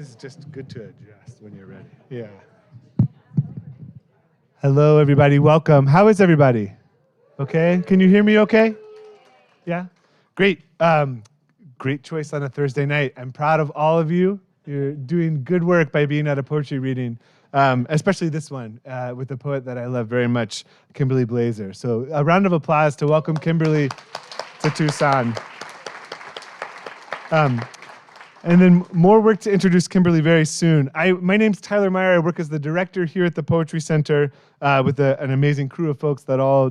This is just good to adjust when you're ready. Yeah. Hello, everybody. Welcome. How is everybody? Okay. Can you hear me okay? Yeah? Great. Great choice on a Thursday night. I'm proud of all of you. You're doing good work by being at a poetry reading, especially this one with a poet that I love very much, Kimberly Blaeser. So a round of applause to welcome Kimberly to Tucson. And then more work to introduce Kimberly very soon. My name's Tyler Meyer. I work as the director here at the Poetry Center with an amazing crew of folks that all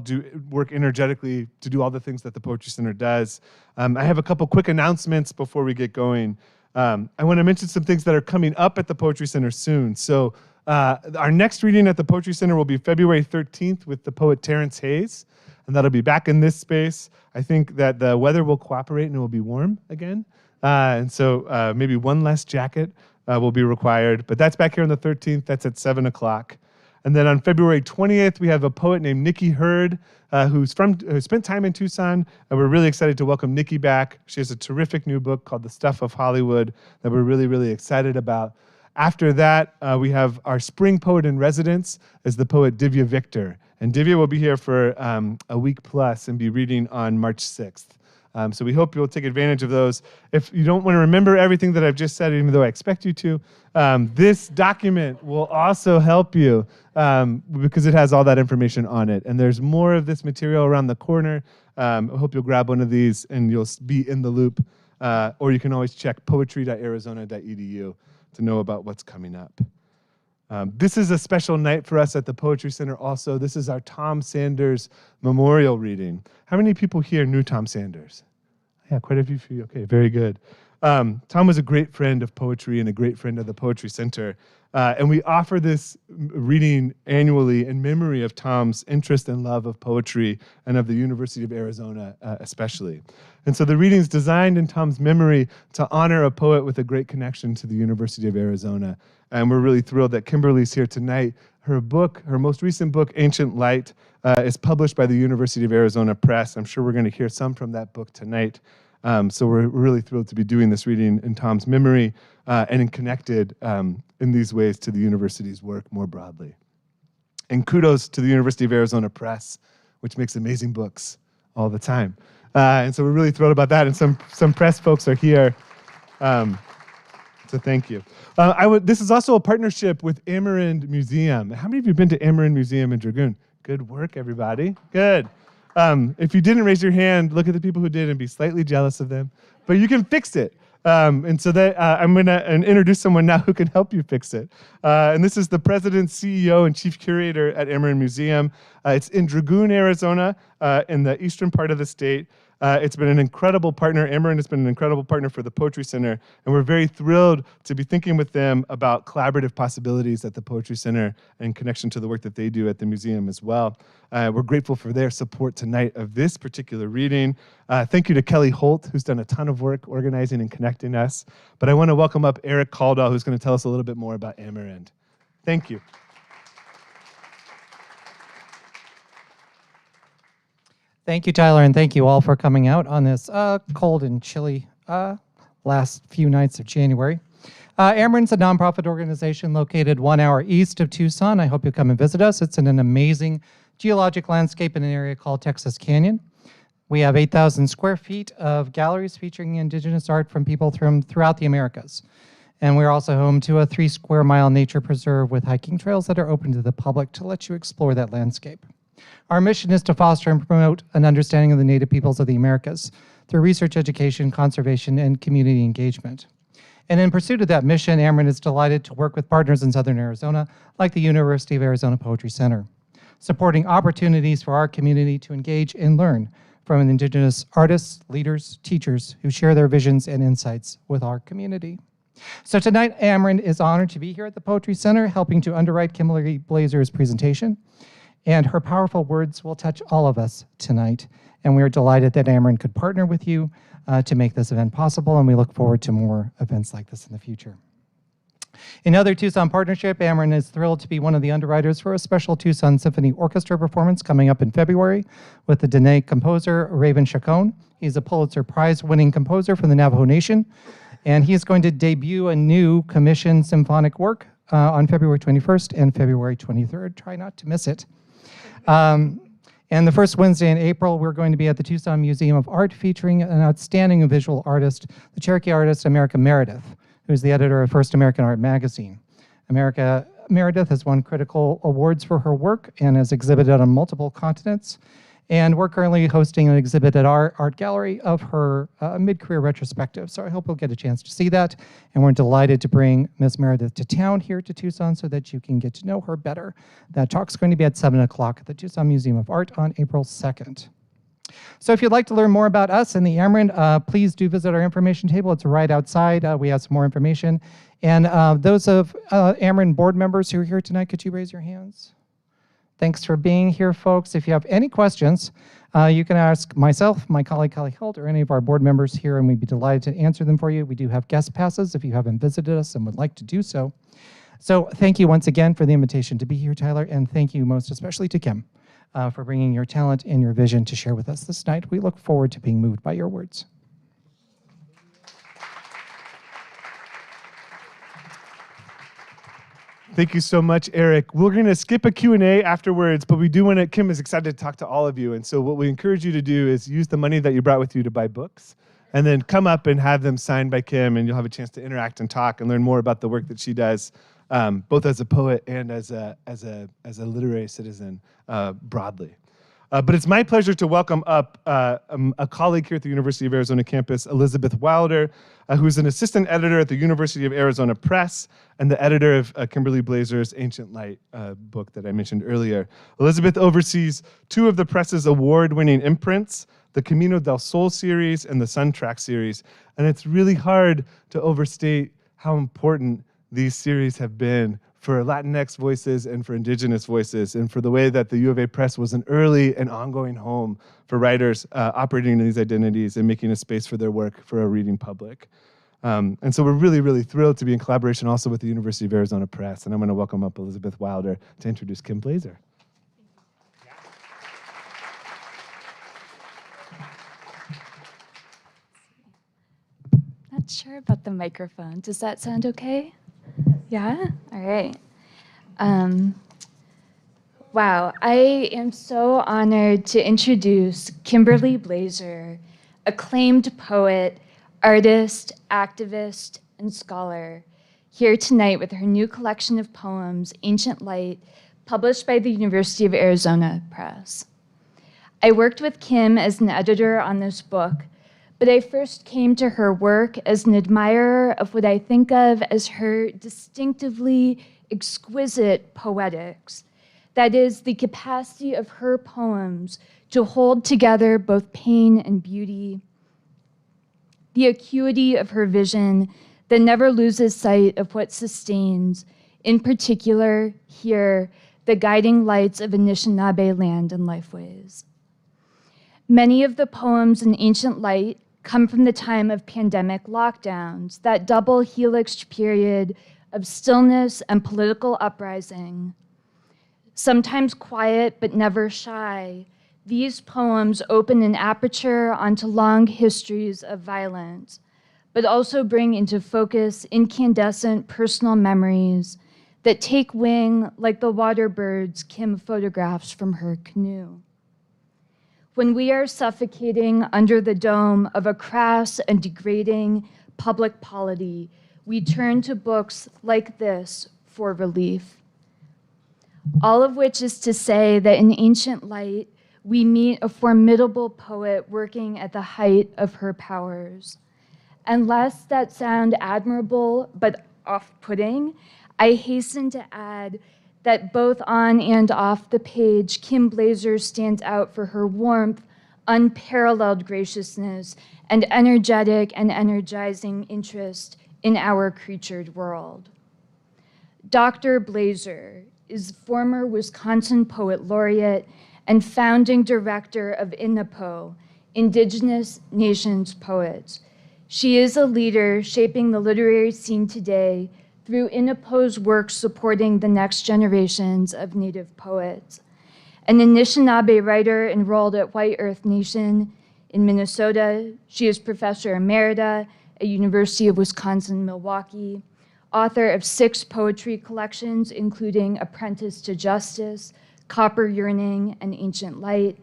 work energetically to do all the things that the Poetry Center does. I have a couple quick announcements before we get going. I want to mention some things that are coming up at the Poetry Center soon. So our next reading at the Poetry Center will be February 13th with the poet Terrence Hayes, and that'll be back in this space. I think that the weather will cooperate and it will be warm again. And so maybe one less jacket will be required. But that's back here on the 13th. That's at 7 o'clock. And then on February 20th, we have a poet named Nikki Hurd, who spent time in Tucson. And we're really excited to welcome Nikki back. She has a terrific new book called The Stuff of Hollywood that we're really, really excited about. After that, we have our spring poet in residence is the poet Divya Victor. And Divya will be here for a week plus and be reading on March 6th. So we hope you'll take advantage of those. If you don't want to remember everything that I've just said, even though I expect you to, this document will also help you because it has all that information on it. And there's more of this material around the corner. I hope you'll grab one of these and you'll be in the loop. Or you can always check poetry.arizona.edu to know about what's coming up. This is a special night for us at the Poetry Center also. This is our Tom Sanders memorial reading. How many people here knew Tom Sanders? Yeah, quite a few. Okay, very good. Tom was a great friend of poetry and a great friend of the Poetry Center. And we offer this reading annually in memory of Tom's interest and love of poetry and of the University of Arizona especially. And so the reading is designed in Tom's memory to honor a poet with a great connection to the University of Arizona. And we're really thrilled that Kimberly's here tonight. Her book, her most recent book, Ancient Light, is published by the University of Arizona Press. I'm sure we're going to hear some from that book tonight. So we're really thrilled to be doing this reading in Tom's memory and connected in these ways to the university's work more broadly. And kudos to the University of Arizona Press, which makes amazing books all the time. And so we're really thrilled about that. And some press folks are here. So thank you. This is also a partnership with Amerind Museum. How many of you have been to Amerind Museum in Dragoon? Good work, everybody. Good. If you didn't raise your hand, look at the people who did and be slightly jealous of them. But you can fix it. And so that I'm going to introduce someone now who can help you fix it. And this is the president, CEO, and chief curator at Amerind Museum. It's in Dragoon, Arizona, in the eastern part of the state. It's been an incredible partner. Amerind has been an incredible partner for the Poetry Center, and we're very thrilled to be thinking with them about collaborative possibilities at the Poetry Center in connection to the work that they do at the museum as well. We're grateful for their support tonight of this particular reading. Thank you to Kelly Holt, who's done a ton of work organizing and connecting us. But I want to welcome up Eric Caldwell, who's going to tell us a little bit more about Amerind. Thank you. Thank you, Tyler, and thank you all for coming out on this cold and chilly last few nights of January. Amerind's a nonprofit organization located 1 hour east of Tucson. I hope you'll come and visit us. It's in an amazing geologic landscape in an area called Texas Canyon. We have 8,000 square feet of galleries featuring indigenous art from people throughout the Americas. And we're also home to a 3 square mile nature preserve with hiking trails that are open to the public to let you explore that landscape. Our mission is to foster and promote an understanding of the Native peoples of the Americas through research, education, conservation, and community engagement. And in pursuit of that mission, Amerind is delighted to work with partners in Southern Arizona, like the University of Arizona Poetry Center, supporting opportunities for our community to engage and learn from indigenous artists, leaders, teachers who share their visions and insights with our community. So tonight, Amerind is honored to be here at the Poetry Center, helping to underwrite Kimberly Blaeser's presentation. And her powerful words will touch all of us tonight. And we are delighted that Amerind could partner with you to make this event possible, and we look forward to more events like this in the future. In other Tucson partnership, Amerind is thrilled to be one of the underwriters for a special Tucson Symphony Orchestra performance coming up in February with the Dene composer, Raven Chacon. He's a Pulitzer Prize-winning composer from the Navajo Nation. And he is going to debut a new commissioned symphonic work on February 21st and February 23rd. Try not to miss it. And the first Wednesday in April, we're going to be at the Tucson Museum of Art featuring an outstanding visual artist, the Cherokee artist America Meredith, who's the editor of First American Art magazine. America Meredith has won critical awards for her work and has exhibited on multiple continents. And we're currently hosting an exhibit at our art gallery of her mid-career retrospective. So I hope we'll get a chance to see that. And we're delighted to bring Ms. Meredith to town here to Tucson so that you can get to know her better. That talk's going to be at 7 o'clock at the Tucson Museum of Art on April 2nd. So if you'd like to learn more about us and the Ameren, please do visit our information table. It's right outside. We have some more information. And those of Ameren board members who are here tonight, could you raise your hands? Thanks for being here, folks. If you have any questions, you can ask myself, my colleague, Kelly Holt, or any of our board members here, and we'd be delighted to answer them for you. We do have guest passes if you haven't visited us and would like to do so. So thank you once again for the invitation to be here, Tyler, and thank you most especially to Kim for bringing your talent and your vision to share with us this night. We look forward to being moved by your words. Thank you so much, Eric. We're going to skip a Q&A afterwards, but we do want to, Kim is excited to talk to all of you. And so what we encourage you to do is use the money that you brought with you to buy books, and then come up and have them signed by Kim, and you'll have a chance to interact and talk and learn more about the work that she does, both as a poet and as a literary citizen broadly. But it's my pleasure to welcome up a colleague here at the University of Arizona campus, Elizabeth Wilder, who's an assistant editor at the University of Arizona Press and the editor of Kimberly Blaeser's Ancient Light book that I mentioned earlier. Elizabeth oversees two of the press's award-winning imprints, the Camino del Sol series and the Sun Track series. And it's really hard to overstate how important these series have been for Latinx voices and for Indigenous voices, and for the way that the U of A Press was an early and ongoing home for writers operating in these identities and making a space for their work for a reading public. And so we're really, really thrilled to be in collaboration also with the University of Arizona Press. And I'm going to welcome up Elizabeth Wilder to introduce Kim Blaeser. Not sure about the microphone. Does that sound okay? Yeah? All right. Wow, I am so honored to introduce Kimberly Blaeser, acclaimed poet, artist, activist, and scholar, here tonight with her new collection of poems, Ancient Light, published by the University of Arizona Press. I worked with Kim as an editor on this book, but I first came to her work as an admirer of what I think of as her distinctively exquisite poetics. That is, the capacity of her poems to hold together both pain and beauty, the acuity of her vision that never loses sight of what sustains, in particular, here, the guiding lights of Anishinaabe land and lifeways. Many of the poems in Ancient Light come from the time of pandemic lockdowns, that double helix period of stillness and political uprising. Sometimes quiet but never shy, these poems open an aperture onto long histories of violence, but also bring into focus incandescent personal memories that take wing like the water birds Kim photographs from her canoe. When we are suffocating under the dome of a crass and degrading public polity, we turn to books like this for relief. All of which is to say that in Ancient Light, we meet a formidable poet working at the height of her powers. And lest that sound admirable but off-putting, I hasten to add that both on and off the page, Kim Blaeser stands out for her warmth, unparalleled graciousness, and energetic and energizing interest in our creatured world. Dr. Blaeser is former Wisconsin Poet Laureate and founding director of INNAPO, Indigenous Nations Poets. She is a leader shaping the literary scene today through INNAPO's work supporting the next generations of Native poets. An Anishinaabe writer enrolled at White Earth Nation in Minnesota, she is Professor Emerita at University of Wisconsin, Milwaukee, author of 6 poetry collections, including Apprentice to Justice, Copper Yearning, and Ancient Light,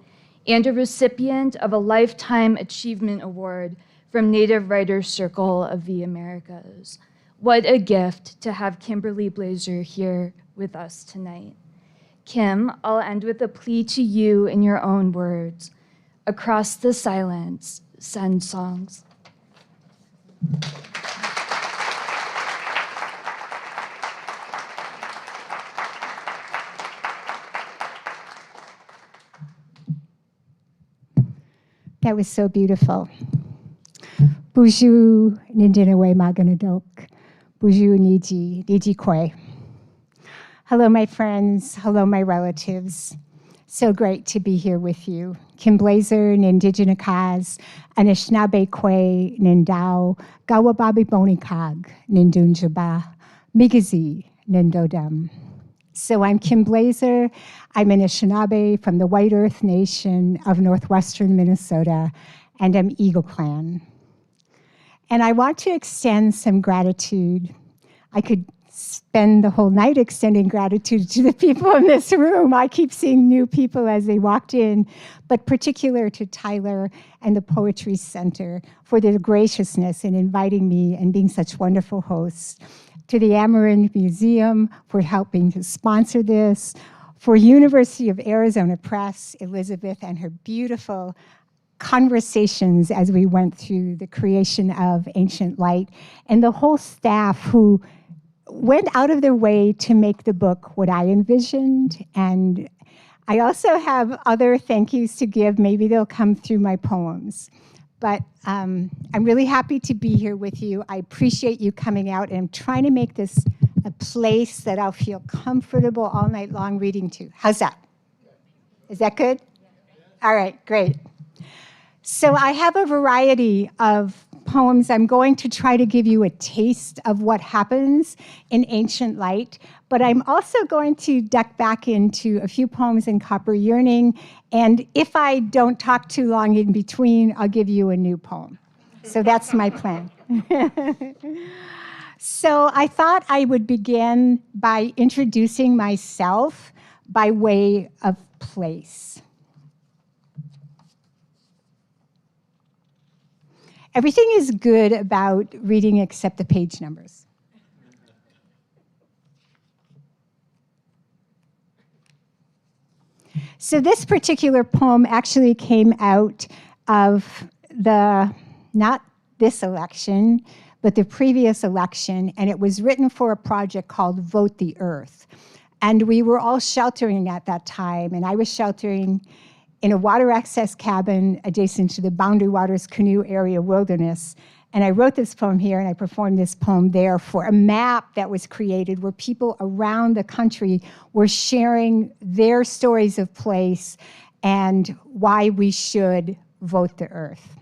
and a recipient of a Lifetime Achievement Award from Native Writers Circle of the Americas. What a gift to have Kimberly Blaeser here with us tonight. Kim, I'll end with a plea to you in your own words. Across the silence, send songs. That was so beautiful. Buju Nindinawe Maganadok. Buju Niji Kwe. Hello, my friends. Hello, my relatives. So great to be here with you. Kim Blaeser, Nindigenous, Anishinaabe Kwe, Nindao, Gawababi Bonikag, Nindunjaba, Migazi, Nindodem. So I'm Kim Blaeser. I'm Anishinaabe from the White Earth Nation of northwestern Minnesota, and I'm Eagle Clan. And I want to extend some gratitude. I could spend the whole night extending gratitude to the people in this room. I keep seeing new people as they walked in, but particular to Tyler and the Poetry Center for their graciousness in inviting me and being such wonderful hosts. To the Amarin Museum for helping to sponsor this, for University of Arizona Press, Elizabeth, and her beautiful conversations as we went through the creation of Ancient Light, and the whole staff who went out of their way to make the book what I envisioned. And I also have other thank yous to give. Maybe they'll come through my poems. But I'm really happy to be here with you. I appreciate you coming out, and I'm trying to make this a place that I'll feel comfortable all night long reading to. How's that? Is that good? All right, great. So I have a variety of poems. I'm going to try to give you a taste of what happens in Ancient Light, but I'm also going to duck back into a few poems in Copper Yearning, and if I don't talk too long in between, I'll give you a new poem. So that's my plan. So I thought I would begin by introducing myself by way of place. Everything is good about reading except the page numbers. So this particular poem actually came out of not this election, but the previous election, and it was written for a project called Vote the Earth. And we were all sheltering at that time, and I was sheltering in a water access cabin adjacent to the Boundary Waters Canoe Area Wilderness. And I wrote this poem here, and I performed this poem there for a map that was created where people around the country were sharing their stories of place and why we should vote the earth.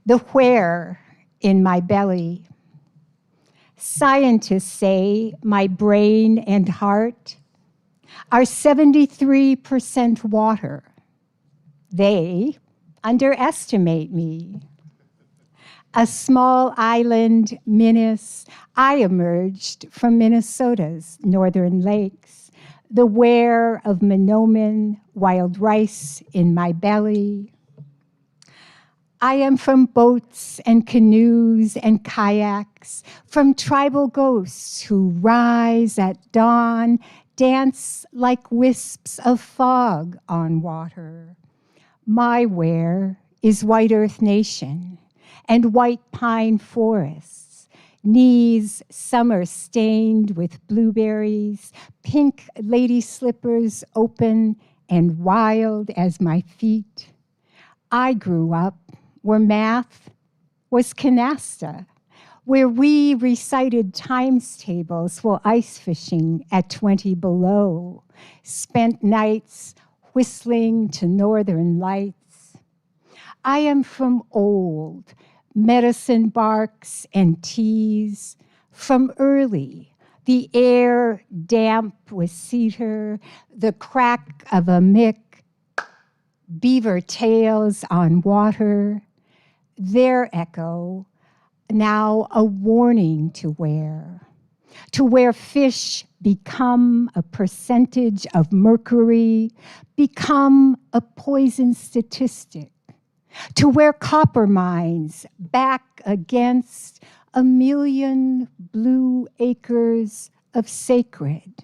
The where in my belly. Scientists say my brain and heart are 73% water. They underestimate me. A small island, Minis, I emerged from Minnesota's northern lakes. The where of Monoman, wild rice in my belly. I am from boats and canoes and kayaks, from tribal ghosts who rise at dawn, dance like wisps of fog on water. My where is White Earth Nation and white pine forests, knees summer stained with blueberries, pink lady slippers open and wild as my feet. I grew up where math was canasta, where we recited times tables while ice fishing at 20 below, spent nights whistling to northern lights. I am from old, medicine barks and teas, from early, the air damp with cedar, the crack of a mick, beaver tails on water, their echo, now a warning to where fish become a percentage of mercury, become a poison statistic, to where copper mines back against 1,000,000 blue acres of sacred.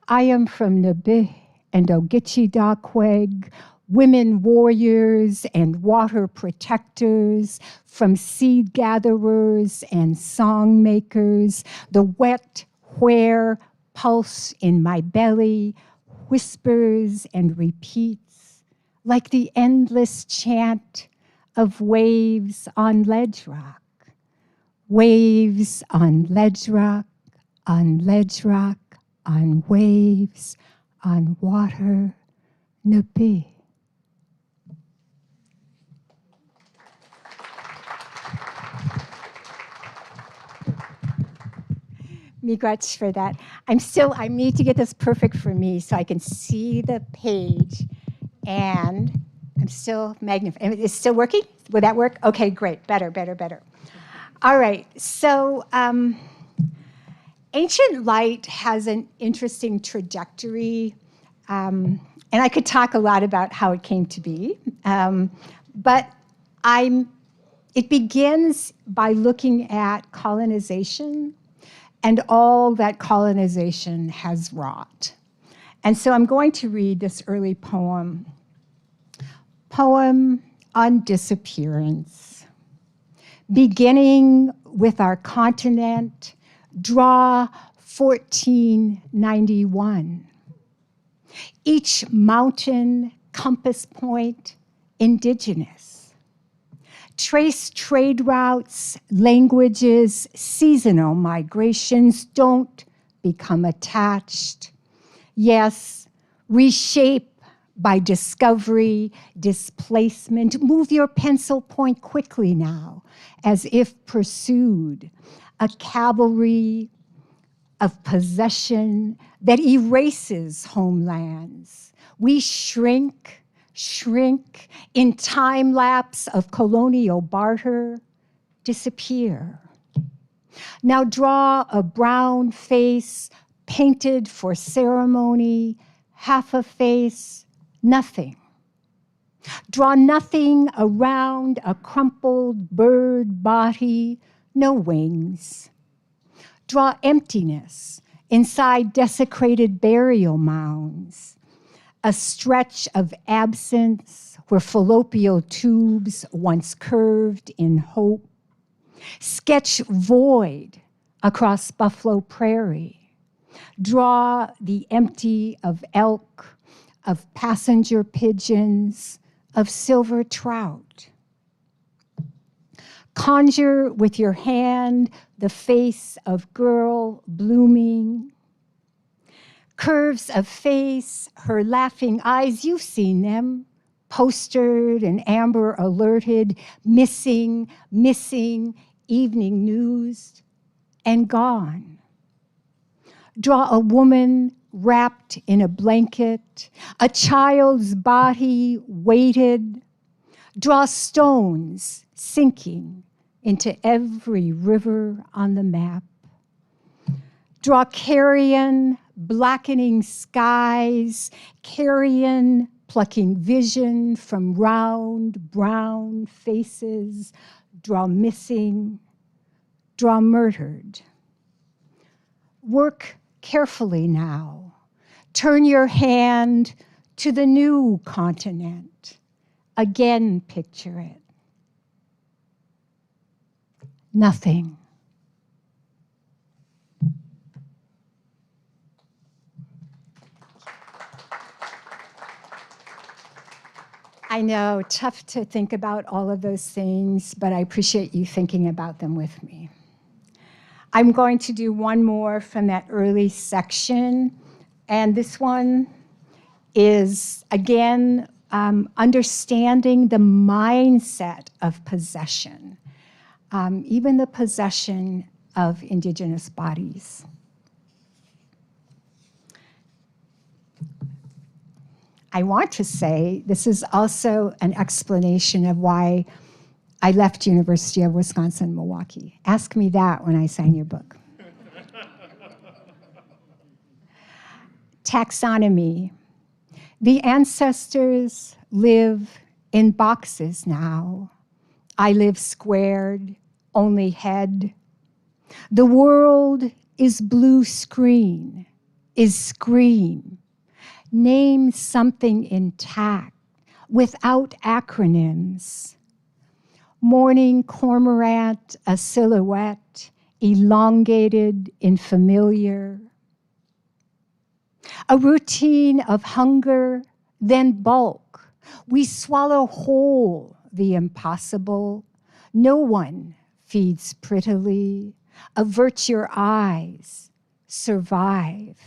I am from Nabe and Ogeechee-Dakweg, women warriors and water protectors, from seed gatherers and song makers, the wet where pulse in my belly whispers and repeats like the endless chant of waves on ledge rock. Waves on ledge rock, on ledge rock, on waves, on water, Nabe. Miigwech for that. I need to get this perfect for me so I can see the page. And I'm still magnifying. It's still working? Would that work? Okay, great. Better. All right. So ancient light has an interesting trajectory. And I could talk a lot about how it came to be. But it begins by looking at colonization and all that colonization has wrought. And so I'm going to read this early poem on disappearance. Beginning with our continent, draw 1491. Each mountain compass point indigenous. Trace trade routes, languages, seasonal migrations, don't become attached. Yes, reshape by discovery, displacement. Move your pencil point quickly now, as if pursued. A cavalry of possession that erases homelands. We shrink in time lapse of colonial barter, disappear. Now draw a brown face painted for ceremony, half a face, nothing. Draw nothing around a crumpled bird body, no wings. Draw emptiness inside desecrated burial mounds. A stretch of absence where fallopian tubes once curved in hope. Sketch void across Buffalo Prairie. Draw the empty of elk, of passenger pigeons, of silver trout. Conjure with your hand the face of girl blooming. Curves of face, her laughing eyes, you've seen them, postered and amber alerted, missing, evening news, and gone. Draw a woman wrapped in a blanket, a child's body weighted. Draw stones sinking into every river on the map. Draw carrion, blackening skies, carrion plucking vision from round brown faces. Draw missing, draw murdered. Work carefully now. Turn your hand to the new continent. Again, picture it. Nothing. I know, tough to think about all of those things, but I appreciate you thinking about them with me. I'm going to do one more from that early section, and this one is, again, understanding the mindset of possession, even the possession of Indigenous bodies. I want to say this is also an explanation of why I left University of Wisconsin, Milwaukee. Ask me that when I sign your book. Taxonomy. The ancestors live in boxes now. I live squared, only head. The world is blue screen, is scream. Name something intact, without acronyms. Morning cormorant, a silhouette, elongated in familiar. A routine of hunger, then bulk. We swallow whole the impossible. No one feeds prettily. Avert your eyes, survive.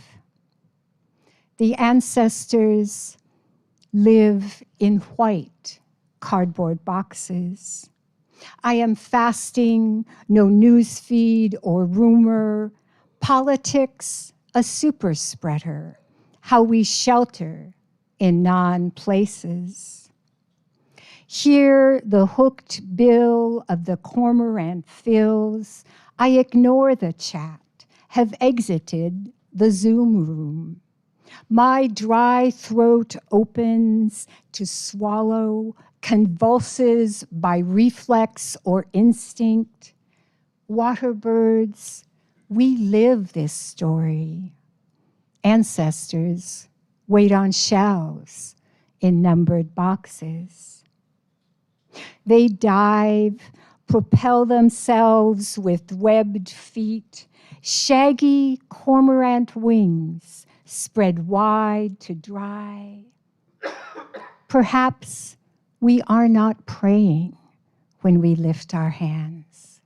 The ancestors live in white cardboard boxes. I am fasting, no news feed or rumor. Politics, a super spreader. How we shelter in non-places. Here the hooked bill of the cormorant fills. I ignore the chat, have exited the Zoom room. My dry throat opens to swallow, convulses by reflex or instinct. Waterbirds, we live this story. Ancestors wait on shelves in numbered boxes. They dive, propel themselves with webbed feet, shaggy cormorant wings spread wide to dry. Perhaps we are not praying when we lift our hands.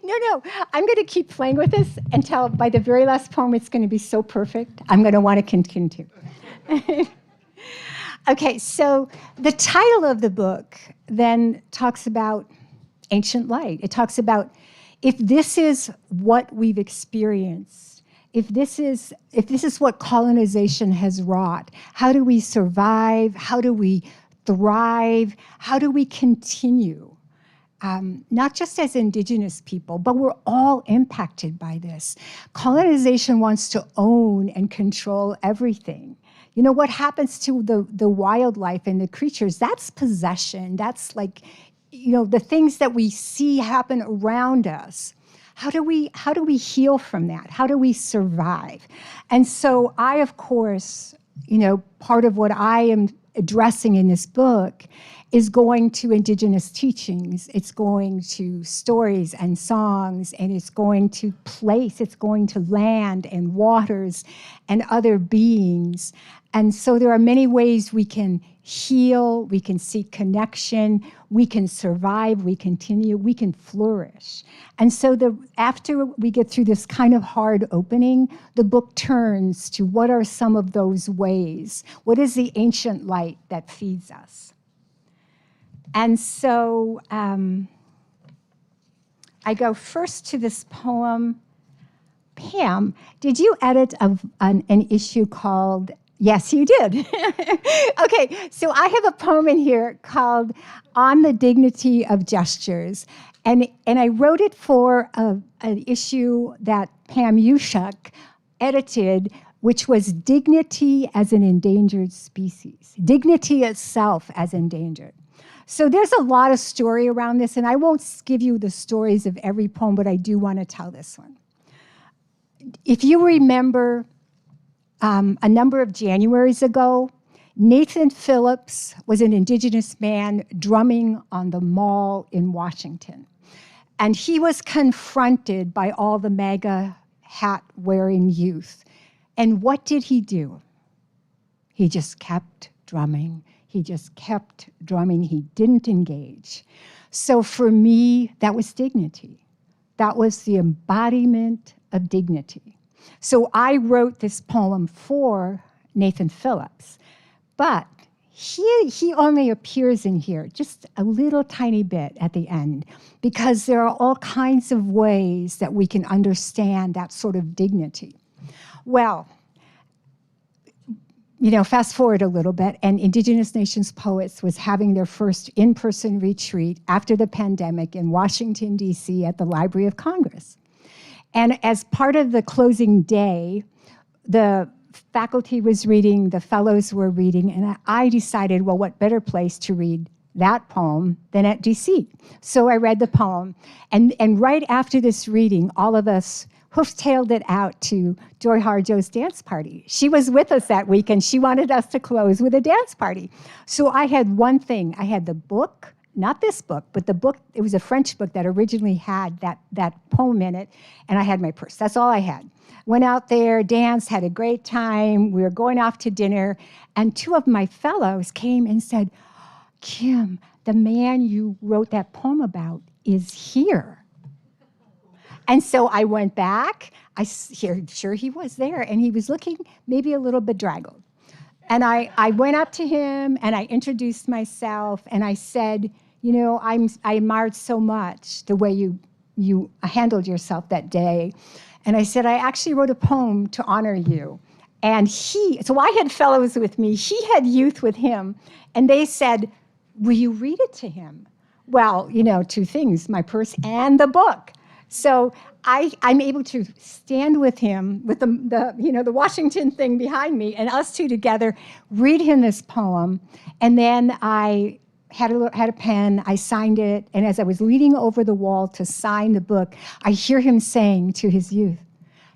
No, I'm going to keep playing with this until by the very last poem it's going to be so perfect. I'm going to want to continue. Okay, so the title of the book then talks about ancient light. It talks about if this is what we've experienced, if this is what colonization has wrought, how do we survive? How do we thrive? How do we continue? Not just as Indigenous people, but we're all impacted by this. Colonization wants to own and control everything. You know, what happens to the wildlife and the creatures, that's possession. That's like, you know, the things that we see happen around us. How do we heal from that? How do we survive? And so I, of course, you know, part of what I am addressing in this book is going to Indigenous teachings, it's going to stories and songs, and it's going to place, it's going to land and waters and other beings. And so there are many ways we can heal, we can seek connection, we can survive, we continue, we can flourish. And so after we get through this kind of hard opening, the book turns to what are some of those ways? What is the ancient light that feeds us? And so I go first to this poem. Pam, did you edit an issue called, yes, you did. Okay, so I have a poem in here called On the Dignity of Gestures. And I wrote it for an issue that Pam Yushak edited, which was Dignity as an Endangered Species. Dignity itself as endangered. So there's a lot of story around this, and I won't give you the stories of every poem, but I do want to tell this one. If you remember, a number of Januaries ago, Nathan Phillips was an Indigenous man drumming on the Mall in Washington. And he was confronted by all the MAGA hat-wearing youth. And what did he do? He just kept drumming. He just kept drumming. He didn't engage. So for me, that was dignity. That was the embodiment of dignity. So I wrote this poem for Nathan Phillips, but he only appears in here just a little tiny bit at the end, because there are all kinds of ways that we can understand that sort of dignity. Well, fast forward a little bit, and Indigenous Nations Poets was having their first in-person retreat after the pandemic in Washington, D.C. at the Library of Congress. And as part of the closing day, the faculty was reading, the fellows were reading, and I decided, well, what better place to read that poem than at DC? So I read the poem, and right after this reading, all of us hoof-tailed it out to Joy Harjo's dance party. She was with us that week, and she wanted us to close with a dance party. So I had one thing. I had the book, not this book, but the book. It was a French book that originally had that poem in it, and I had my purse. That's all I had. Went out there, danced, had a great time. We were going off to dinner, and two of my fellows came and said, Kim, the man you wrote that poem about is here. And so I went back. Sure he was there, and he was looking maybe a little bedraggled. And I went up to him, and I introduced myself, and I said, I admired so much the way you handled yourself that day. And I said, I actually wrote a poem to honor you. And so I had fellows with me, he had youth with him, and they said, will you read it to him? Well, two things, my purse and the book. So I'm able to stand with him with the Washington thing behind me, and us two together read him this poem. And then I had a pen, I signed it, and as I was leaning over the wall to sign the book, I hear him saying to his youth,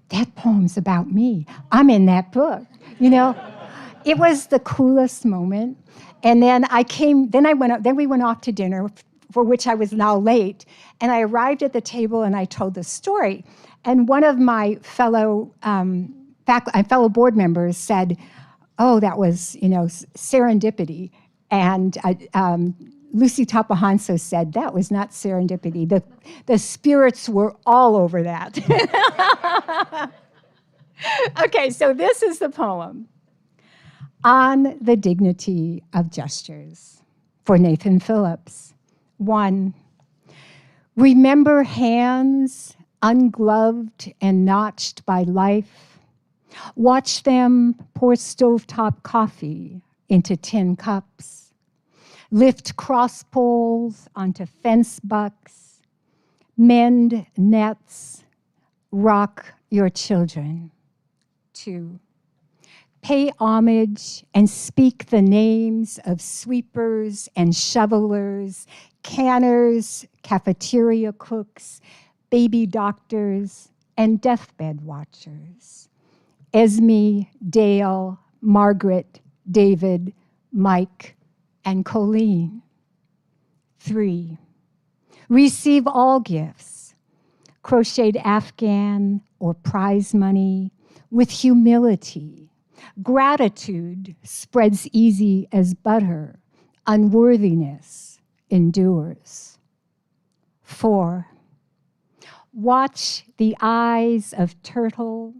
that poem's about me. I'm in that book. It was the coolest moment. And then we went off to dinner, for which I was now late, and I arrived at the table and I told the story. And one of my fellow board members said, oh, that was, serendipity. And Lucy Tapahanso said, that was not serendipity. The spirits were all over that. Okay, so this is the poem. On the Dignity of Gestures, for Nathan Phillips. 1. Remember hands ungloved and notched by life. Watch them pour stovetop coffee into tin cups. Lift cross poles onto fence bucks. Mend nets. Rock your children. 2. Pay homage and speak the names of sweepers and shovelers, canners, cafeteria cooks, baby doctors, and deathbed watchers. Esme, Dale, Margaret, David, Mike, and Colleen. 3. Receive all gifts, crocheted Afghan or prize money, with humility. Gratitude spreads easy as butter. Unworthiness endures. 4. Watch the eyes of turtle.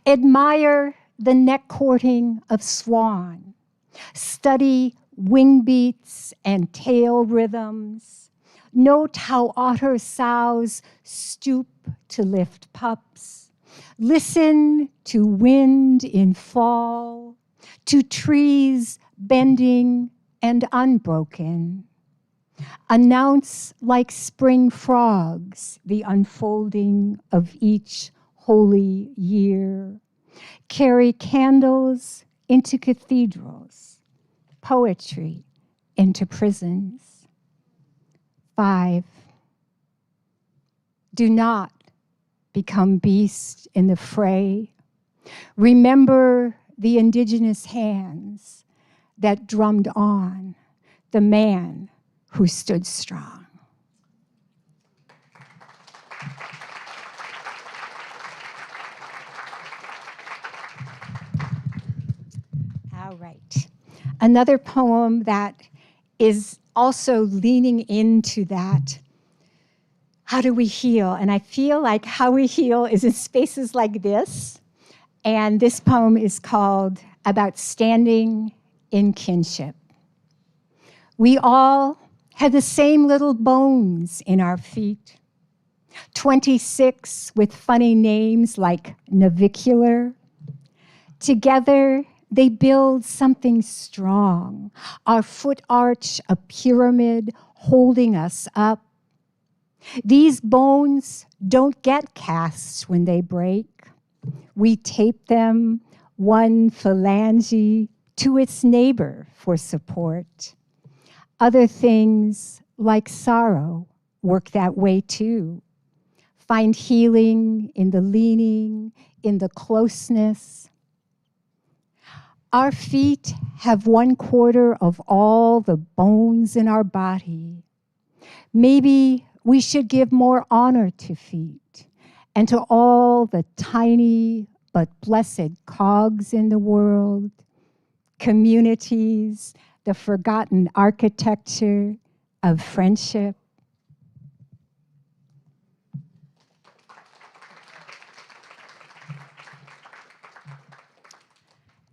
Admire the neck courting of swan. Study wing beats and tail rhythms. Note how otter sows stoop to lift pups. Listen to wind in fall, to trees bending and unbroken. Announce like spring frogs the unfolding of each holy year. Carry candles into cathedrals, poetry into prisons. 5. Do not become beast in the fray. Remember the indigenous hands that drummed on the man who stood strong. All right. Another poem that is also leaning into that. How do we heal? And I feel like how we heal is in spaces like this. And this poem is called About Standing in Kinship. We all have the same little bones in our feet. 26 with funny names like navicular. Together, they build something strong. Our foot arch, a pyramid holding us up. These bones don't get cast when they break. We tape them, one phalange to its neighbor for support. Other things, like sorrow, work that way too. Find healing in the leaning, in the closeness. Our feet have 1/4 of all the bones in our body. Maybe we should give more honor to feet and to all the tiny but blessed cogs in the world, communities, the forgotten architecture of friendship.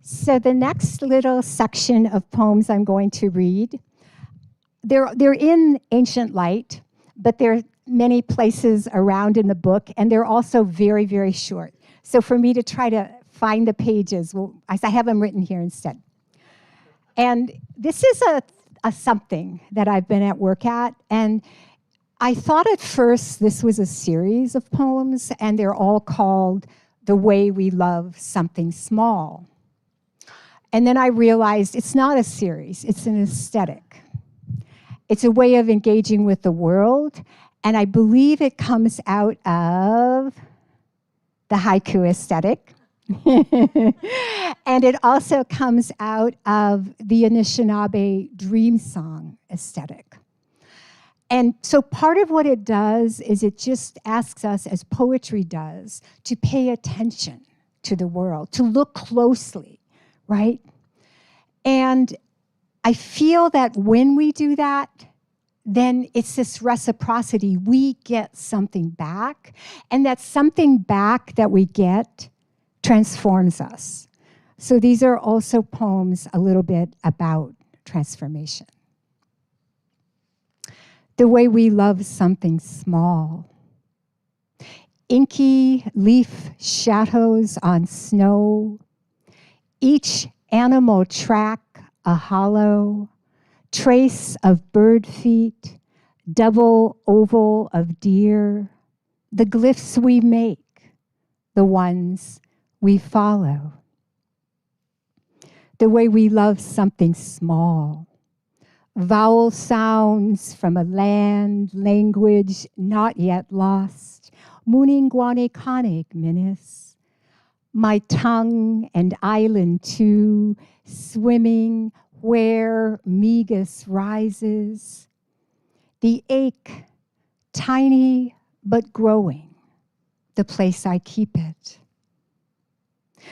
So the next little section of poems I'm going to read, they're in ancient light, but there are many places around in the book, and they're also very, very short. So for me to try to find the pages, well, I have them written here instead. And this is a something that I've been at work at, and I thought at first this was a series of poems, and they're all called The Way We Love Something Small. And then I realized it's not a series, it's an aesthetic. It's a way of engaging with the world, and I believe it comes out of the haiku aesthetic. And it also comes out of the Anishinaabe dream song aesthetic. And so part of what it does is it just asks us, as poetry does, to pay attention to the world, to look closely, right? And I feel that when we do that, then it's this reciprocity. We get something back, and that something back that we get transforms us. So these are also poems a little bit about transformation. The way we love something small. Inky leaf shadows on snow. Each animal track a hollow. Trace of bird feet. Double oval of deer. The glyphs we make. The ones we follow. The way we love something small. Vowel sounds from a land, language not yet lost. Muningwane kanik minis. My tongue and island too, swimming where Migas rises. The ache, tiny but growing, the place I keep it.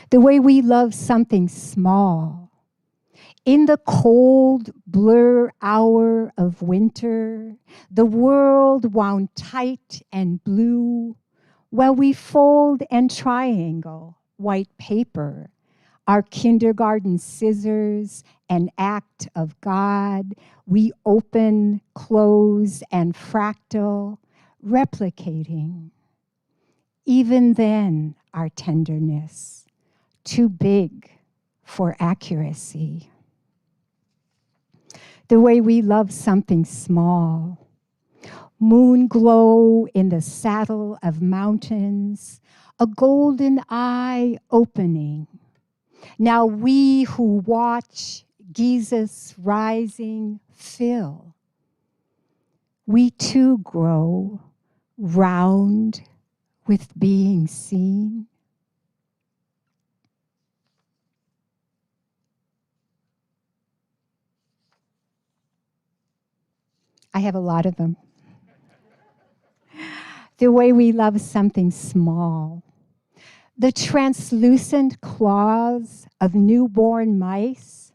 The way we love something small. In the cold blur hour of winter, the world wound tight and blue, while we fold and triangle white paper, our kindergarten scissors, an act of God. We open, close, and fractal, replicating. Even then, our tenderness, too big for accuracy. The way we love something small. Moon glow in the saddle of mountains, a golden eye opening. Now we who watch Jesus rising fill. We too grow round with being seen. I have a lot of them. The way we love something small. The translucent claws of newborn mice.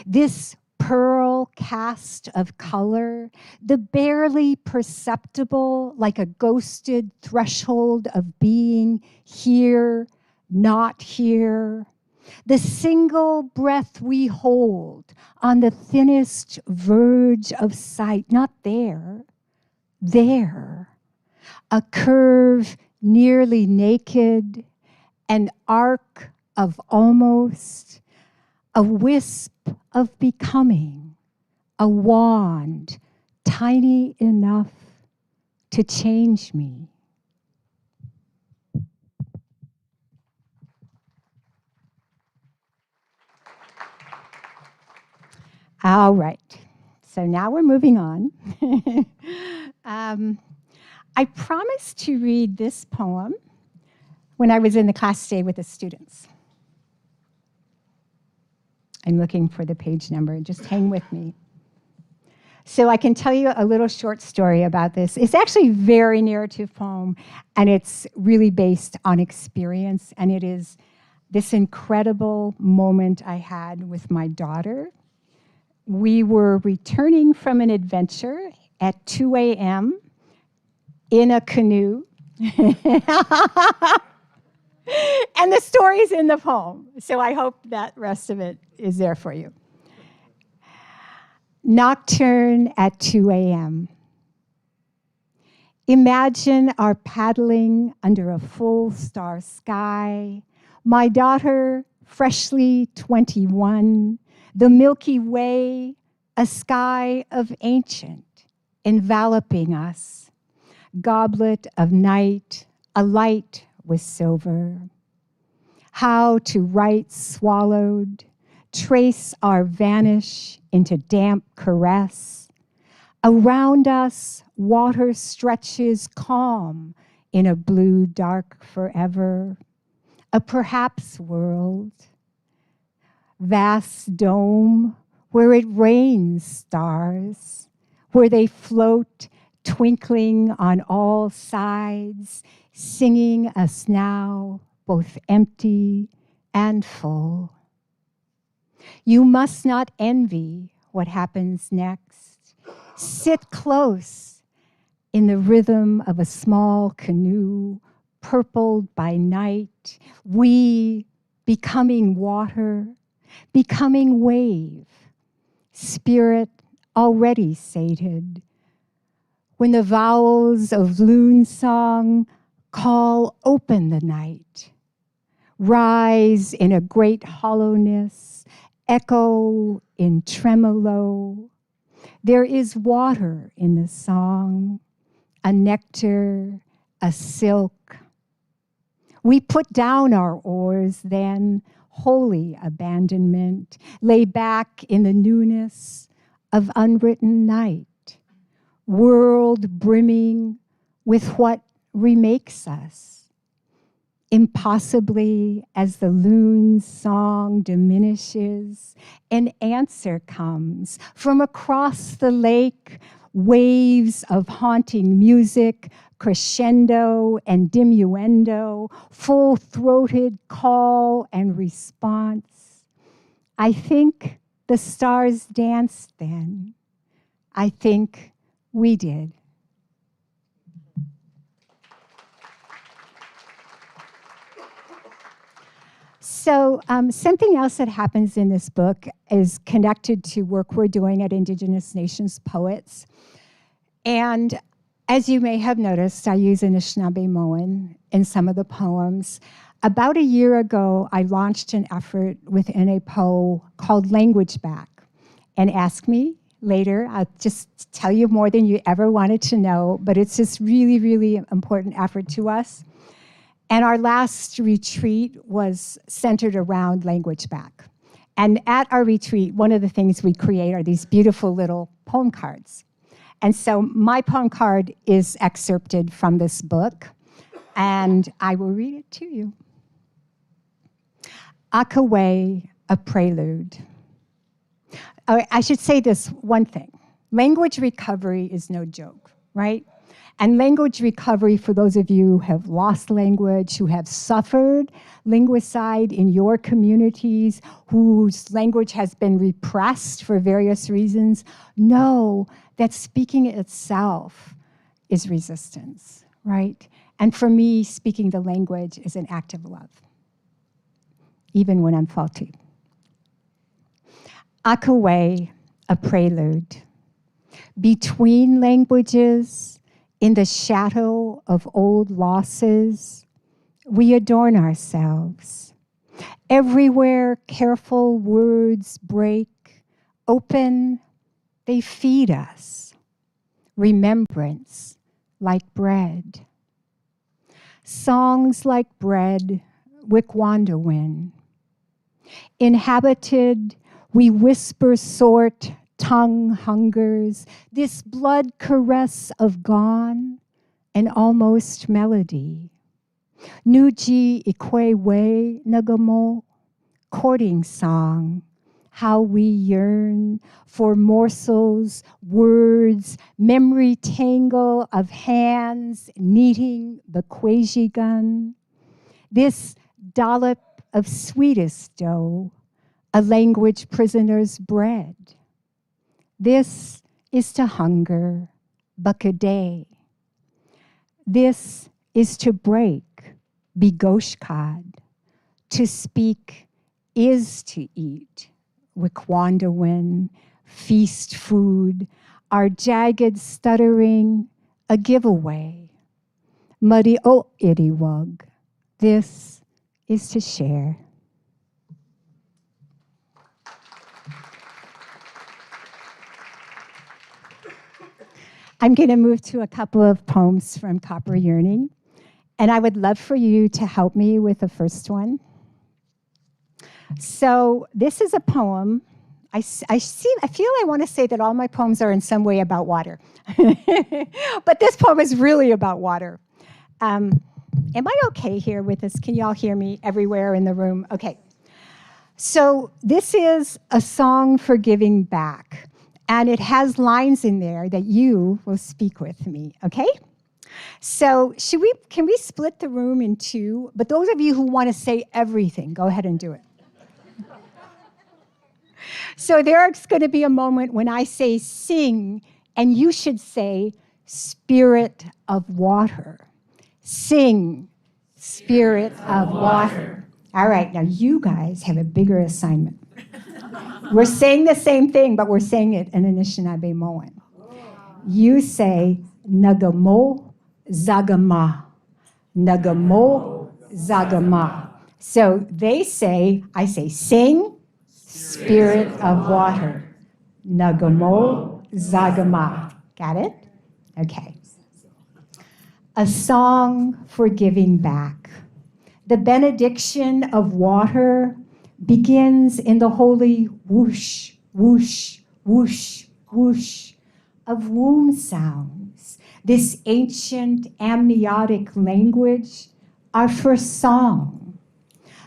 This pearl cast of color. The barely perceptible, like a ghosted threshold of being here, not here. the single breath we hold on the thinnest verge of sight, not there, there, a curve nearly naked, an arc of almost, a wisp of becoming, a wand tiny enough to change me. All right, so now we're moving on. I promised to read this poem when I was in the class today with the students. I'm looking for the page number, just hang with me. So I can tell you a little short story about this. It's actually a very narrative poem, and it's really based on experience, and it is this incredible moment I had with my daughter. We were returning from an adventure at 2 a.m. in a canoe. And the story's in the poem, so I hope that rest of it is there for you. Nocturne at 2 a.m. Imagine our paddling under a full star sky, my daughter, freshly 21, the Milky Way, a sky of ancient, enveloping us, goblet of night, alight with silver. How to write swallowed, trace our vanish into damp caress. Around us, water stretches calm in a blue dark forever, a perhaps world. Vast dome where it rains stars, where they float twinkling on all sides, singing us now both empty and full. You must not envy what happens next. Sit close in the rhythm of a small canoe, purpled by night, we becoming water, becoming wave, spirit already sated. When the vowels of loon song call open the night, rise in a great hollowness, echo in tremolo. There is water in the song, a nectar, a silk. We put down our oars then, holy abandonment, lay back in the newness of unwritten night, world brimming with what remakes us. Impossibly, as the loon's song diminishes, an answer comes from across the lake, waves of haunting music, crescendo and diminuendo, full-throated call and response. I think the stars danced then. I think we did. So something else that happens in this book is connected to work we're doing at Indigenous Nations Poets. And as you may have noticed, I use Anishinaabe in some of the poems. About a year ago, I launched an effort within a PO called Language Back. And ask me later, I'll just tell you more than you ever wanted to know, but it's this really, really important effort to us. And our last retreat was centered around Language Back. And at our retreat, one of the things we create are these beautiful little poem cards. And so my poem card is excerpted from this book, and I will read it to you. Akwe, a prelude. I should say this one thing. Language recovery is no joke, right? And language recovery, for those of you who have lost language, who have suffered linguicide in your communities, whose language has been repressed for various reasons, know that speaking itself is resistance, right? And for me, speaking the language is an act of love. even when I'm faulty. Akwe, a prelude. Between languages, in the shadow of old losses, we adorn ourselves. Everywhere careful words break, open, they feed us. Remembrance like bread. Songs like bread, Wikwandawin. Inhabited, we whisper sort, tongue hungers, this blood caress of gone, an almost melody. Nuji Ikwe Nagamo, courting song, how we yearn for morsels, words, memory tangle of hands kneading the kwejigun. This dollop of sweetest dough, a language prisoner's bread. This is to hunger, bakaday. This is to break, bigoshkad. To speak is to eat, wikwandawin, feast food, our jagged stuttering, a giveaway. Muddy o iriwug, this is to share. I'm going to move to a couple of poems from Copper Yearning, and I would love for you to help me with the first one. So this is a poem. I feel I want to say that all my poems are in some way about water, but this poem is really about water. Am I okay here with this? Can y'all hear me everywhere in the room? Okay. So this is a song for giving back. And it has lines in there that you will speak with me, okay? So can we split the room in two? But those of you who want to say everything, go ahead and do it. So there's going to be a moment when I say sing, and you should say spirit of water. Sing, spirit of water. All right, now you guys have a bigger assignment. We're saying the same thing, but we're saying it in Anishinaabe Moan. You say, Nagamo Zagama. Nagamo Zagama. So they say, I say, sing, spirit of water. Nagamo Zagama. Got it? Okay. A song for giving back. The benediction of water begins in the holy whoosh, whoosh, whoosh, whoosh of womb sounds. This ancient amniotic language, our first song.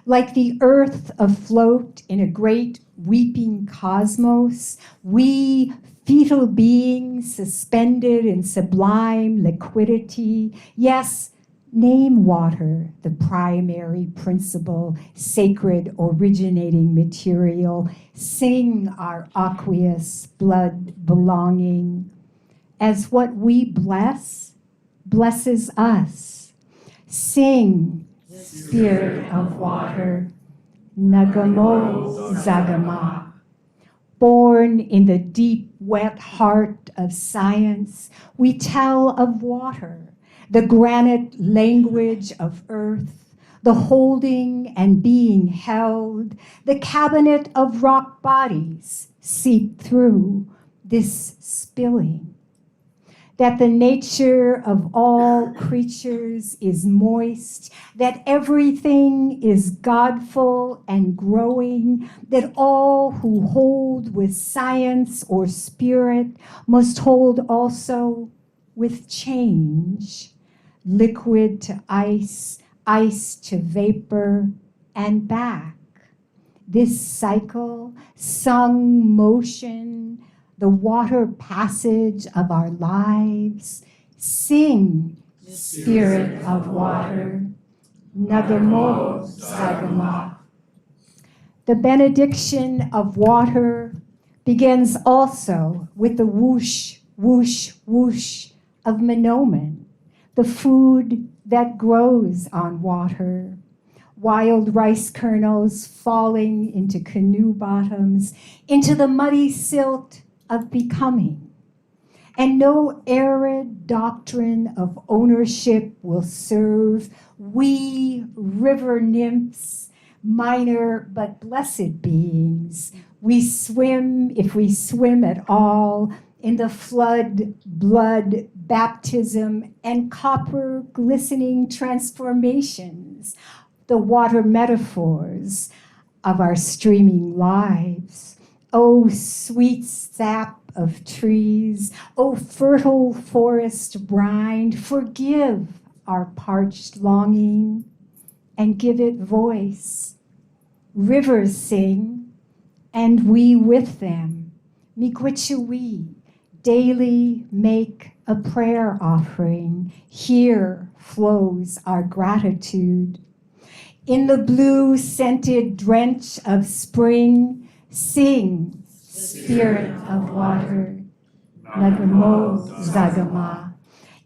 Like the earth afloat in a great weeping cosmos, we fetal beings suspended in sublime liquidity. Yes, name water, the primary principle, sacred originating material. Sing our aqueous blood belonging. As what we bless, blesses us. Sing, spirit of water. Nagamo Zagama. Born in the deep, wet heart of science, we tell of water, the granite language of earth, the holding and being held, the cabinet of rock bodies seep through this spilling. That the nature of all creatures is moist, that everything is godful and growing, that all who hold with science or spirit must hold also with change. Liquid to ice, ice to vapor, and back. This cycle, sung motion, the water passage of our lives. Sing, spirit of water. Nagamo Sagama. The benediction of water begins also with the whoosh, whoosh, whoosh of Menomen, the food that grows on water. wild rice kernels falling into canoe bottoms, into the muddy silt of becoming. And no arid doctrine of ownership will serve we river nymphs, minor but blessed beings. We swim, if we swim at all, in the flood, blood, baptism, and copper glistening transformations, the water metaphors of our streaming lives. Oh, sweet sap of trees, oh, fertile forest brine, forgive our parched longing and give it voice. Rivers sing, and we with them. Miigwetchuwi, daily make a prayer offering. Here flows our gratitude. In the blue scented drench of spring, sing, spirit of water, Nagamo Zagama.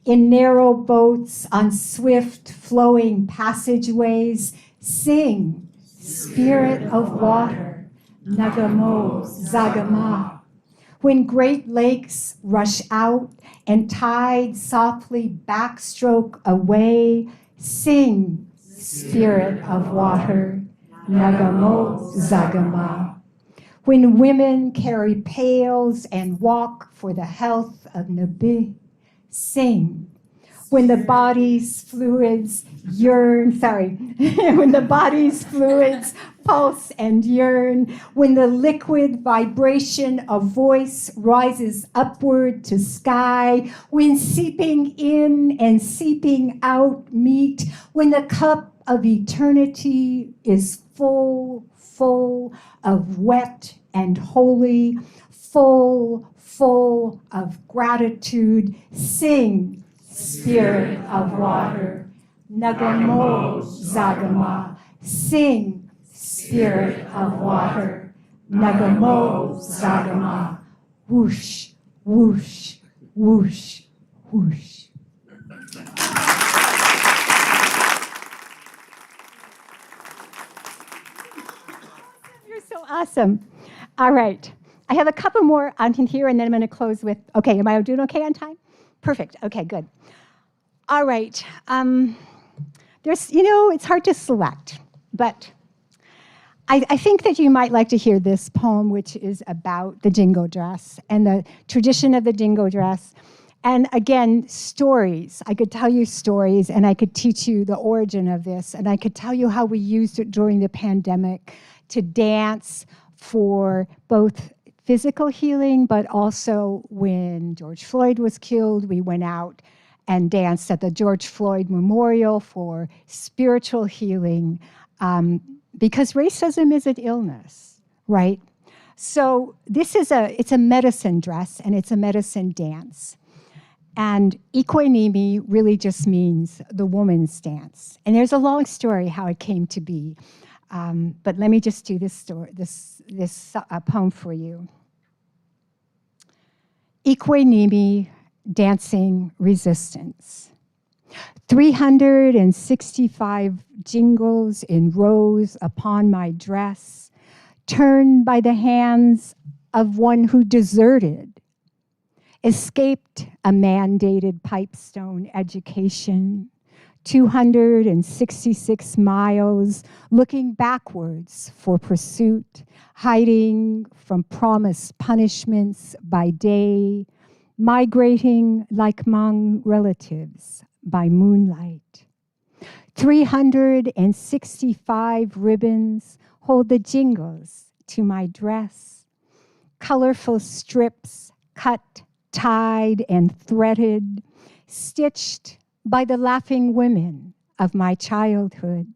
In narrow boats on swift flowing passageways, sing, spirit of water, Nagamo Zagama. When great lakes rush out and tide softly backstroke away, sing, spirit of water, Nagamo Zagama. When women carry pails and walk for the health of Nabi, sing. When the body's fluids when the body's fluids pulse and yearn, when the liquid vibration of voice rises upward to sky, when seeping in and seeping out meet, when the cup of eternity is full of wet and holy, full of gratitude, sing, spirit of water, Nagamo Zagama. Sing, spirit of water, Nagamo Zagama. Whoosh, whoosh, whoosh, whoosh. You're so awesome. All right. I have a couple more on here, and then I'm going to close with, okay, am I doing okay on time? Perfect. Okay, good. All right. It's hard to select, but I think that you might like to hear this poem, which is about the dingo dress and the tradition of the dingo dress. And again, stories. I could tell you stories, and I could teach you the origin of this, and I could tell you how we used it during the pandemic to dance for both physical healing, but also when George Floyd was killed, we went out and danced at the George Floyd Memorial for spiritual healing, because racism is an illness, right? So it's a medicine dress, and it's a medicine dance. And Ikwe-niimi really just means the woman's dance. And there's a long story how it came to be. But let me just do this poem for you. Ikwe-niimi, dancing resistance. 365 jingles in rows upon my dress, turned by the hands of one who deserted, escaped a mandated pipestone education, 266 miles, looking backwards for pursuit, hiding from promised punishments by day, migrating like Hmong relatives by moonlight. 365 ribbons hold the jingles to my dress, colorful strips cut, tied, and threaded, stitched by the laughing women of my childhood,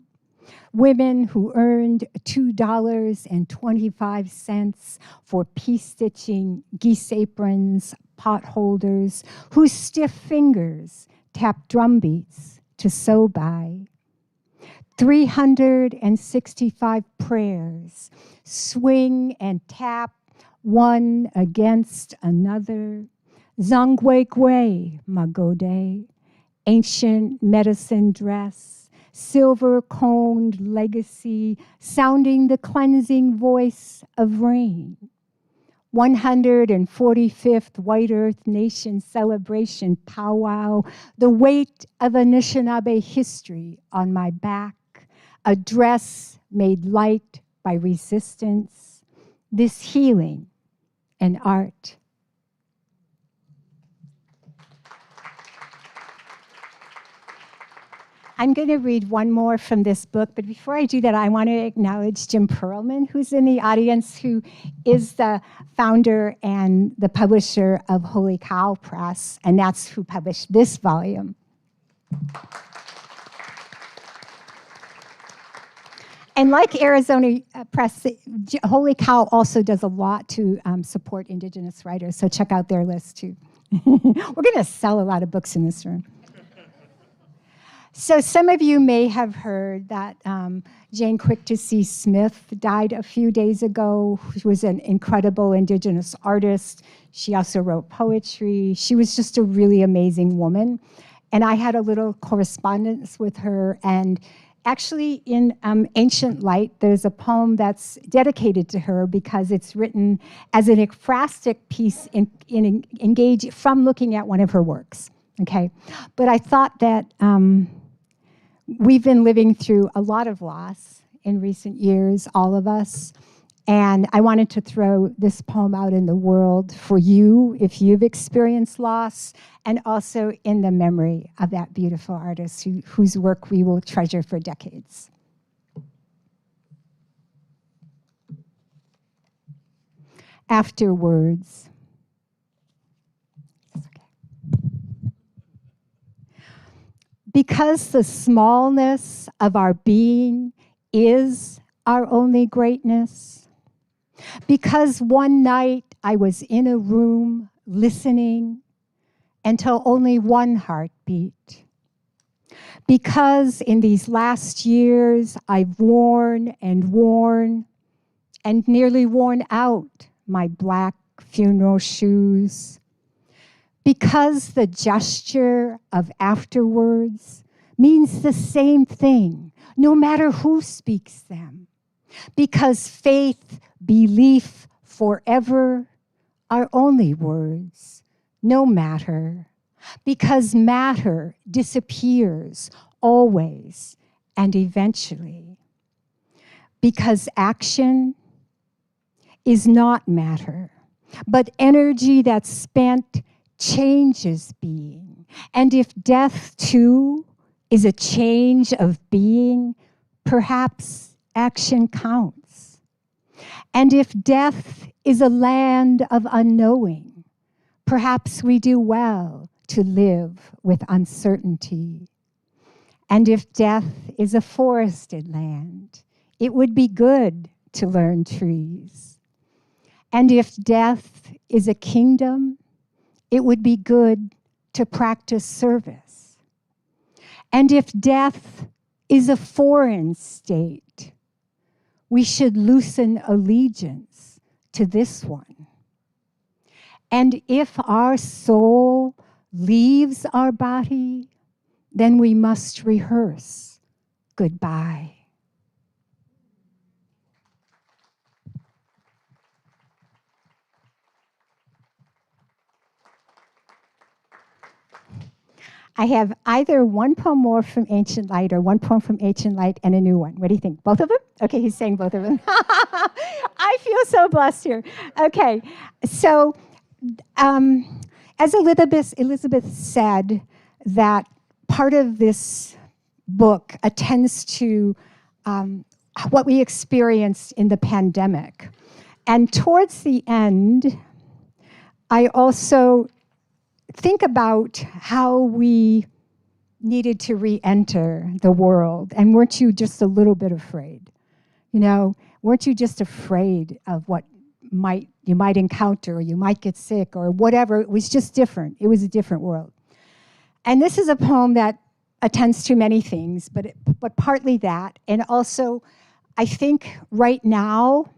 women who earned $2.25 for piece stitching geese aprons, pot holders, whose stiff fingers tap drumbeats to sew by. 365 prayers swing and tap one against another. Zangwekwe magode, ancient medicine dress, silver-coned legacy, sounding the cleansing voice of rain. 145th White Earth Nation celebration powwow, the weight of Anishinaabe history on my back, a dress made light by resistance, this healing and art. I'm going to read one more from this book, but before I do that, I want to acknowledge Jim Perlman, who's in the audience, who is the founder and the publisher of Holy Cow Press, and that's who published this volume. And like Arizona Press, Holy Cow also does a lot to support Indigenous writers, so check out their list too. We're going to sell a lot of books in this room. So some of you may have heard that Jane Quick-to-See Smith died a few days ago. She was an incredible Indigenous artist. She also wrote poetry. She was just a really amazing woman. And I had a little correspondence with her. And actually in Ancient Light, there's a poem that's dedicated to her because it's written as an ekphrastic piece engage from looking at one of her works. Okay, but I thought that we've been living through a lot of loss in recent years, all of us, and I wanted to throw this poem out in the world for you if you've experienced loss, and also in the memory of that beautiful artist whose work we will treasure for decades. Afterwards. Because the smallness of our being is our only greatness. Because one night I was in a room listening until only one heart beat. Because in these last years I've worn and nearly worn out my black funeral shoes. Because the gesture of afterwards means the same thing, no matter who speaks them. Because faith, belief, forever are only words, no matter. Because matter disappears always and eventually. Because action is not matter, but energy that's spent changes being. And if death too is a change of being, perhaps action counts. And if death is a land of unknowing, perhaps we do well to live with uncertainty. And if death is a forested land, it would be good to learn trees. And if death is a kingdom, it would be good to practice service. And if death is a foreign state, we should loosen allegiance to this one. And if our soul leaves our body, then we must rehearse goodbye. I have either one poem more from Ancient Light or one poem from Ancient Light and a new one. What do you think? Both of them? Okay, he's saying both of them. I feel so blessed here. Okay, so as Elizabeth said, that part of this book attends to what we experienced in the pandemic. And towards the end, I also think about how we needed to re-enter the world. And weren't you just a little bit afraid? You know, weren't you just afraid of what you might encounter, or you might get sick, or whatever? It was just different. It was a different world. And this is a poem that attends to many things, but partly that. And also, I think right now,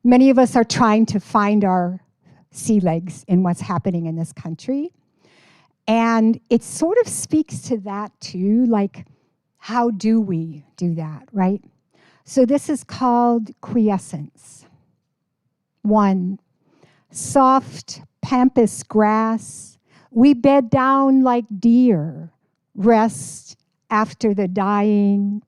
many of us are trying to find our sea legs in what's happening in this country. And it sort of speaks to that too, like, How do we do that, right? So this is called quiescence. 1, soft pampas grass, we bed down like deer, rest after the dying.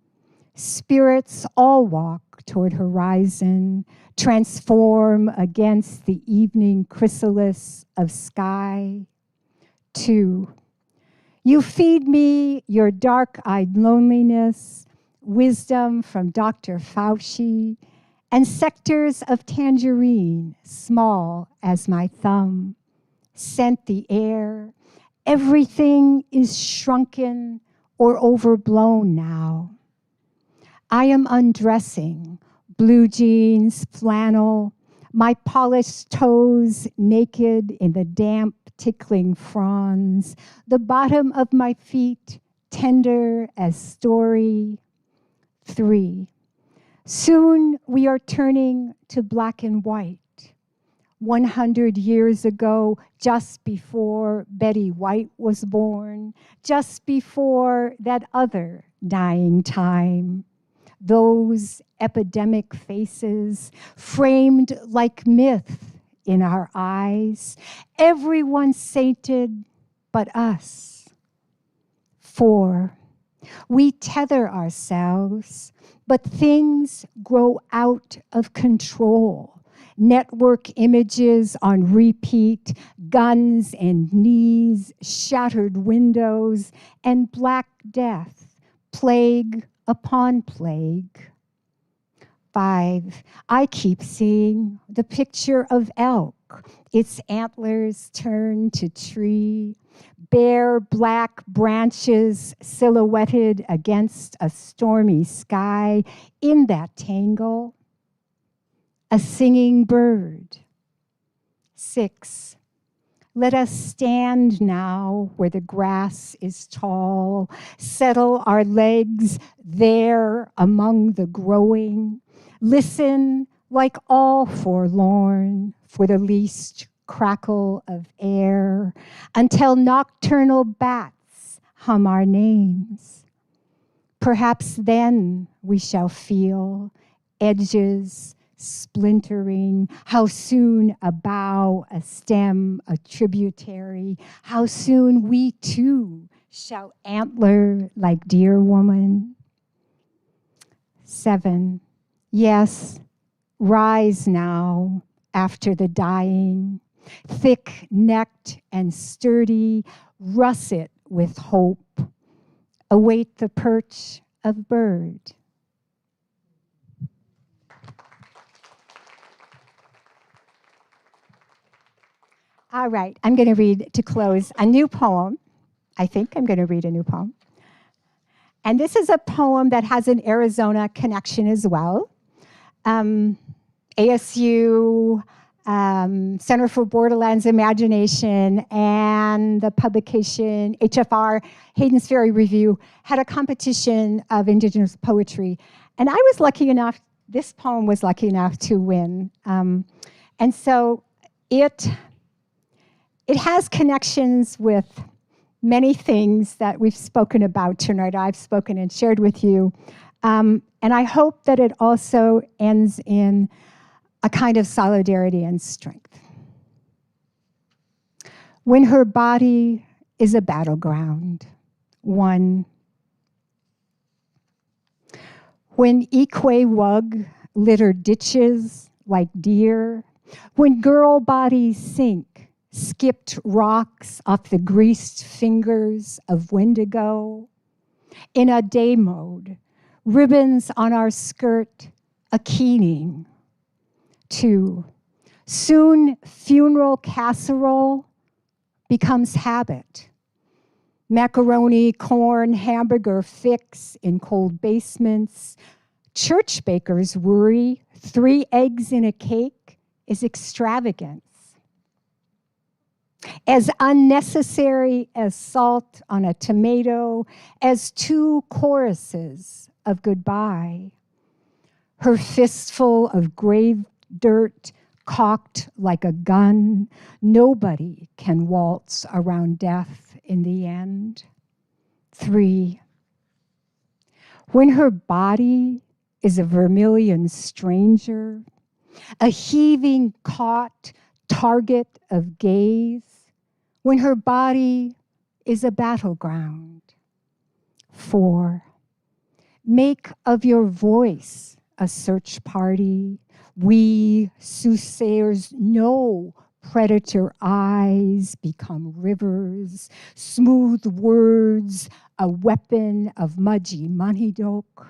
Spirits all walk toward horizon, transform against the evening chrysalis of sky. 2, you feed me your dark-eyed loneliness, wisdom from Dr. Fauci, and sectors of tangerine, small as my thumb, scent the air. Everything is shrunken or overblown now. I am undressing, blue jeans, flannel, my polished toes naked in the damp, tickling fronds, the bottom of my feet tender as story. 3, soon we are turning to black and white. 100 years ago, just before Betty White was born, just before that other dying time, those epidemic faces framed like myth in our eyes, everyone sainted but us. 4, we tether ourselves, but things grow out of control. Network images on repeat, guns and knees, shattered windows, and black death, plague upon plague. 5, I keep seeing the picture of elk, its antlers turned to tree, bare black branches silhouetted against a stormy sky. In that tangle, a singing bird. 6, let us stand now where the grass is tall, settle our legs there among the growing, listen like all forlorn for the least crackle of air until nocturnal bats hum our names. Perhaps then we shall feel edges splintering, how soon a bough, a stem, a tributary, how soon we too shall antler like dear woman. 7, yes, rise now after the dying, thick-necked and sturdy, russet with hope, await the perch of bird. All right, I'm going to read, to close, a new poem. I think I'm going to read a new poem. And this is a poem that has an Arizona connection as well. ASU, Center for Borderlands Imagination, and the publication HFR, Hayden's Ferry Review, had a competition of Indigenous poetry. And I was lucky enough, this poem was lucky enough to win. And so it has connections with many things that we've spoken about tonight, I've spoken and shared with you. And I hope that it also ends in a kind of solidarity and strength. When her body is a battleground, 1. When Ikwe-wug litter ditches like deer, when girl bodies sink, skipped rocks off the greased fingers of Wendigo, in a day mode, ribbons on our skirt, a keening. 2, soon funeral casserole becomes habit. Macaroni, corn, hamburger fix in cold basements. Church bakers worry 3 eggs in a cake is extravagance. As unnecessary as salt on a tomato, as 2 choruses of goodbye. Her fistful of grave dirt cocked like a gun. Nobody can waltz around death in the end. 3, When her body is a vermilion stranger, a heaving caught target of gaze, when her body is a battleground. 4, make of your voice a search party. We soothsayers know predator eyes become rivers, smooth words, a weapon of Maji Manhidok.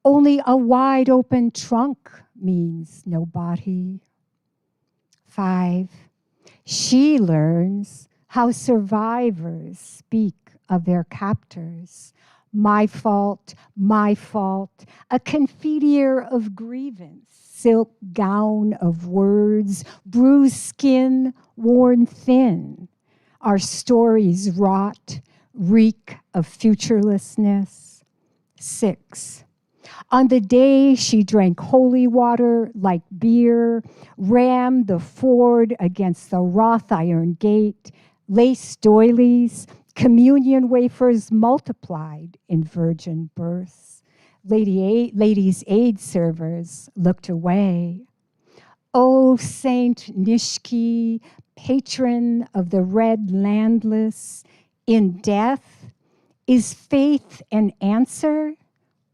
Only a wide open trunk means no body. 5, she learns how survivors speak of their captors. My fault, a confiteor of grievance, silk gown of words, bruised skin worn thin. Our stories rot, reek of futurelessness. 6, on the day she drank holy water like beer, rammed the ford against the wrought iron gate, lace doilies, communion wafers multiplied in virgin births. Ladies' aid servers looked away. O Saint Nishki, patron of the red landless, in death, is faith an answer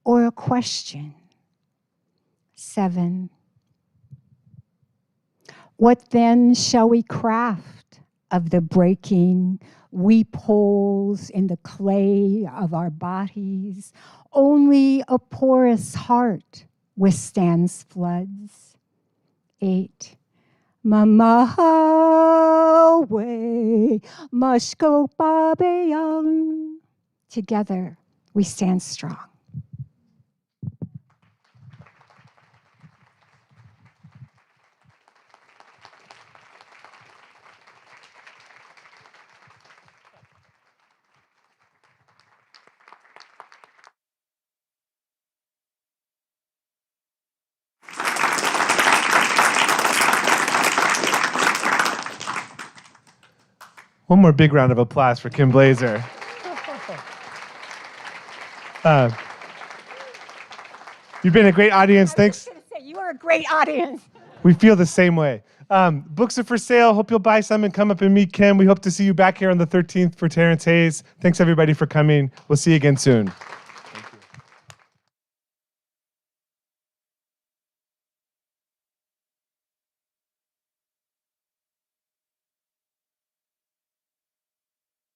or a question? 7, what then shall we craft of the breaking, weep holes in the clay of our bodies? Only a porous heart withstands floods. 8, Mamawe, Mashko Babeyang. Together we stand strong. One more big round of applause for Kim Blaeser. You've been a great audience. Thanks. I was just gonna say, you are a great audience. We feel the same way. Books are for sale. Hope you'll buy some and come up and meet Kim. We hope to see you back here on the 13th for Terrence Hayes. Thanks, everybody, for coming. We'll see you again soon.